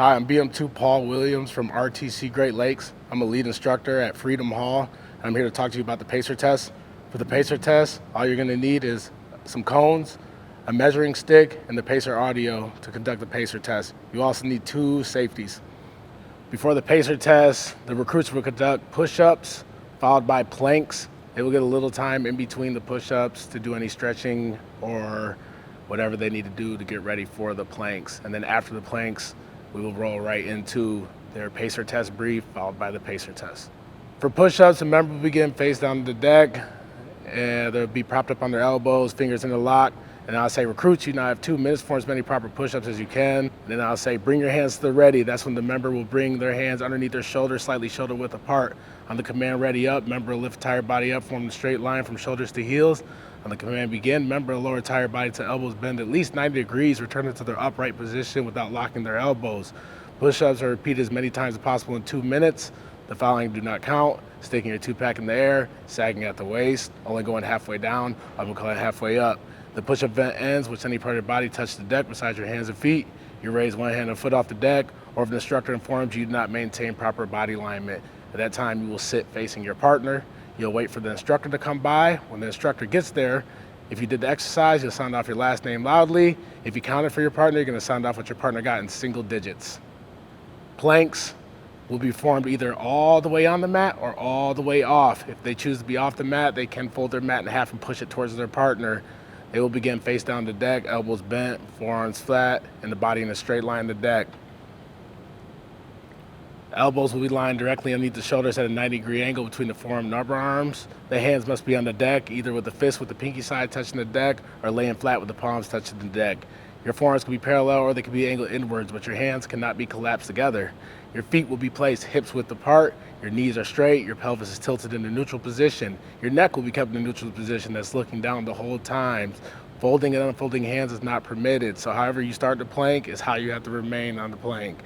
Hi, I'm BM2 Paul Williams from RTC Great Lakes. I'm a lead instructor at Freedom Hall, and I'm here to talk to you about the PACER test. For the PACER test, all you're going to need is some cones, a measuring stick, and the PACER audio to conduct the PACER test. You also need 2 safeties. Before the PACER test, the recruits will conduct push-ups followed by planks. They will get a little time in between the push-ups to do any stretching or whatever they need to do to get ready for the planks. And then after the planks, we will roll right into their PACER test brief, followed by the PACER test. For push-ups, the member will begin face down on the deck, and they'll be propped up on their elbows, fingers in the lock. And I'll say, recruits, you now have 2 minutes for as many proper push-ups as you can. And then I'll say, bring your hands to the ready. That's when the member will bring their hands underneath their shoulders, slightly shoulder width apart. On the command ready up, member will lift entire body up, form a straight line from shoulders to heels. On the command begin, member will lower entire body to elbows bend at least 90 degrees, returning to their upright position without locking their elbows. Push-ups are repeated as many times as possible in 2 minutes. The following do not count: sticking your 2-pack in the air, sagging at the waist, only going halfway down, I will call it halfway up. The push-up vent ends with any part of your body touch the deck besides your hands and feet. You raise one hand and foot off the deck, or if the instructor informs you do not maintain proper body alignment. At that time, you will sit facing your partner. You'll wait for the instructor to come by. When the instructor gets there, if you did the exercise, you'll sound off your last name loudly. If you counted for your partner, you're going to sound off what your partner got in single digits. Planks will be formed either all the way on the mat or all the way off. If they choose to be off the mat, they can fold their mat in half and push it towards their partner. They will begin face down the deck, elbows bent, forearms flat, and the body in a straight line to the deck. Elbows will be lying directly underneath the shoulders at a 90-degree angle between the forearm and upper arms. The hands must be on the deck, either with the fist with the pinky side touching the deck or laying flat with the palms touching the deck. Your forearms can be parallel or they can be angled inwards, but your hands cannot be collapsed together. Your feet will be placed hips width apart. Your knees are straight. Your pelvis is tilted in the neutral position. Your neck will be kept in the neutral position that's looking down the whole time. Folding and unfolding hands is not permitted. So however you start the plank is how you have to remain on the plank.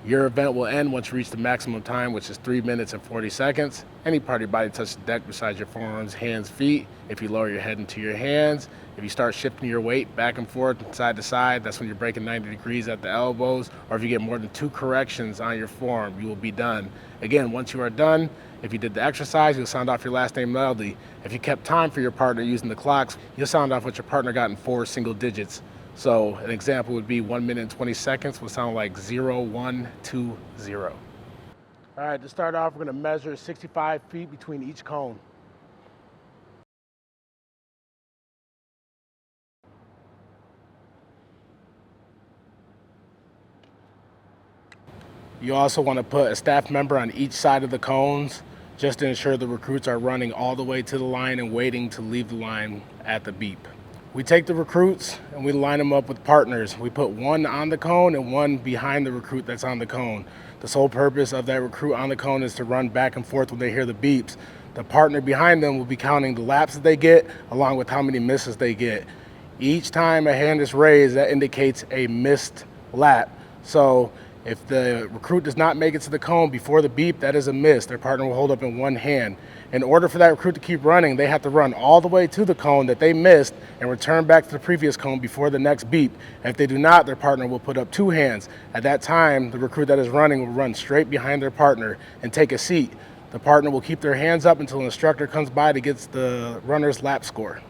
Your event will end once you reach the maximum time, which is 3 minutes and 40 seconds. Any part of your body touches the deck besides your forearms, hands, feet. If you lower your head into your hands, if you start shifting your weight back and forth, side to side, that's when you're breaking 90 degrees at the elbows. Or if you get more than 2 corrections on your form, you will be done. Again, once you are done, if you did the exercise, you'll sound off your last name loudly. If you kept time for your partner using the clocks, you'll sound off what your partner got in 4 single digits. So an example would be 1 minute and 20 seconds will sound like 0, 1, 2, 0. All right, to start off, we're gonna measure 65 feet between each cone. You also want to put a staff member on each side of the cones just to ensure the recruits are running all the way to the line and waiting to leave the line at the beep. We take the recruits and we line them up with partners. We put one on the cone and one behind the recruit that's on the cone. The sole purpose of that recruit on the cone is to run back and forth when they hear the beeps. The partner behind them will be counting the laps that they get along with how many misses they get. Each time a hand is raised, that indicates a missed lap. So if the recruit does not make it to the cone before the beep, that is a miss. Their partner will hold up in one hand. In order for that recruit to keep running, they have to run all the way to the cone that they missed and return back to the previous cone before the next beep. And if they do not, their partner will put up 2 hands. At that time, the recruit that is running will run straight behind their partner and take a seat. The partner will keep their hands up until an instructor comes by to get the runner's lap score.